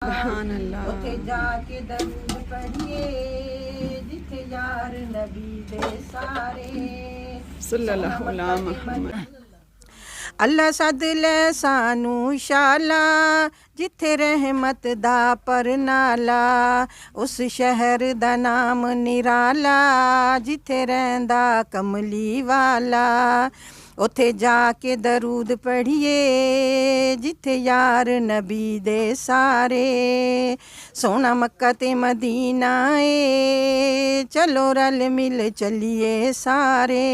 सुभान अल्लाह। उथे जाके दरूद पढ़िए जिथे यार नबी दे सारे सल्लल्लाहु अलैहि मुहम्मद। अल्लाह सद ले सानू शाला जिथे रहमत दा परनाला उस शहर दा नाम निराला जिथे रहिंदा कमली वाला उथे जाके दरूद पढ़िए जिथे यार नबी दे सारे सोना मक्का ते मदीना ए चलो रल मिल चलिए सारे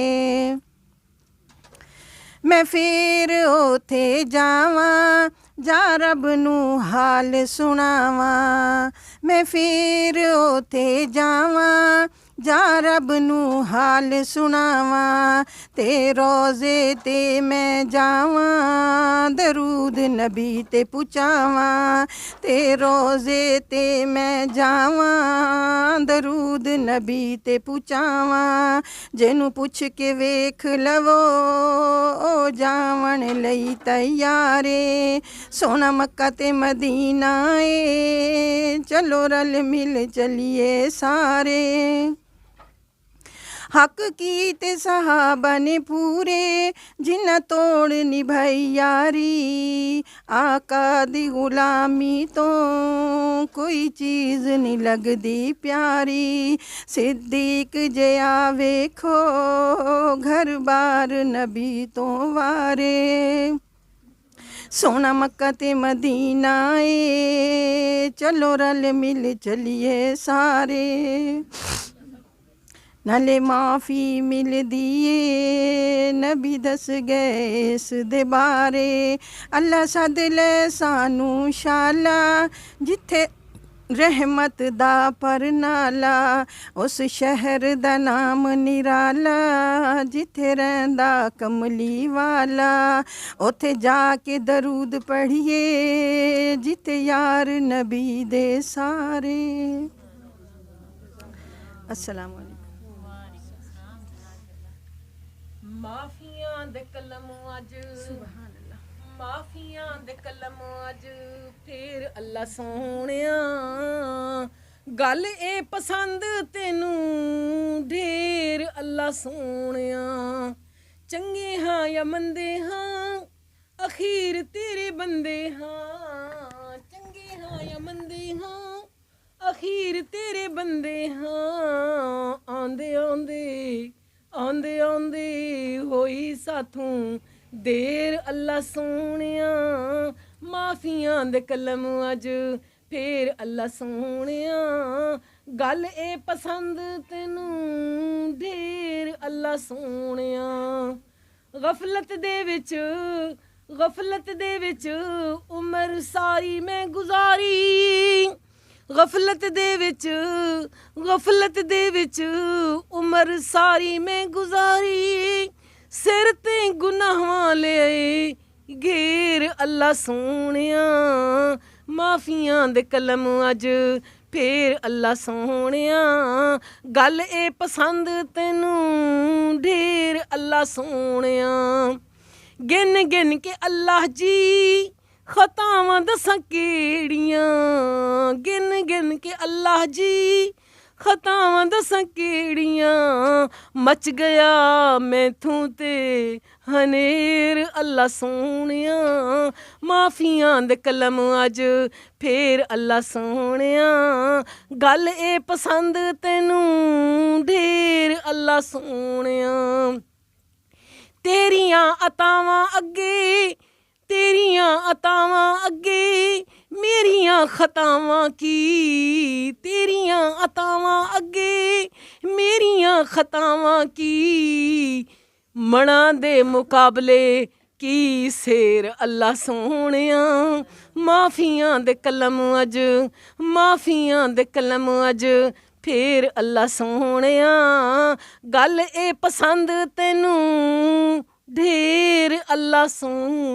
मैं फिर उथे जावां जा रब नू हाल सुनावां मैं फिर उथे जावां जा रब नू हाल सुनावां ते रोज़े ते मैं जावां दरूद नबी ते पुचावां ते रोज़े ते मैं जावां दरूद नबी ते पुचावां जिनू पुछ के वेख लवो ओ जावण लई तैयारे सोना मक्का ते मदीना ए चलो रल मिल चलिए सारे हक की ते सहाबा ने पूरे जिन्ना तोड़ निभाई यारी आका दी गुलामी तो कोई चीज़ नहीं लगदी प्यारी सिद्दीक जया वेखो घर बार नबी तो वारे सोना मक्का ते मदीना ए चलो रल मिल चलिए सारे नाले माफ़ी मिलदी ए नबी दस गए इस दे बारे अल्लाह सद ले सानू शाला जिथे रहमत दा परनाला उस शहर दा नाम निराला जिथे रहिंदा कमली वाला उथे जाके दरूद पढ़िए जिथे यार नबी दे सारे। अस्सलाम वालेकुम। माफियां दे कलम अज सुभान अल्लाह। माफियां दे कलम अज फिर अल्लाह सोहणिया गल ए पसंद तेनू ढेर अल्लाह सोहणिया चंगे हाँ या मंदे हाँ अखीर तेरे बंदे हाँ चंगे हाँ या मंदे हाँ अखीर तेरे बंदे हाँ आंदे आंदे आंदे आंदे होई साथों देर अल्लाह सोहणिया माफियां दे कलम अज फिर अल्लाह सोहणिया गल ए पसंद तेनू ढेर अल्लाह सोहणिया गफलत दे विच उमर सारी मैं गुजारी गफलत दे विच उमर सारी मैं गुजारी सिर ते गुनाहां ले घेर अल्लाह सोहणिया माफियां दे कलम अज फिर अल्लाह सोहणिया गल ए पसंद तेनू ढेर अल्लाह सोहणिया गिन गिन के अल्लाह जी खतावां दसां केड़ियां गिन गिन के अल्लाह जी खतावां दसां केड़ियां मच गया मैथों ते हनेर अल्लाह सोहणिया माफियां दे कलम अज फिर अल्लाह सोहणिया गल ए पसंद तेनू ढेर अल्लाह सोहणिया तेरियां अतावां अगे मेरियां खतावां की तेरियां अतावां अगे मेरियां खतावां की मना दे मुकाबले की शेर अल्लाह सोहणिया माफियां दे कलम अज माफियां दे कलम अज फिर अल्लाह सोहणिया गल ए पसंद तेनू ढेर अल्लाह सोहणिया।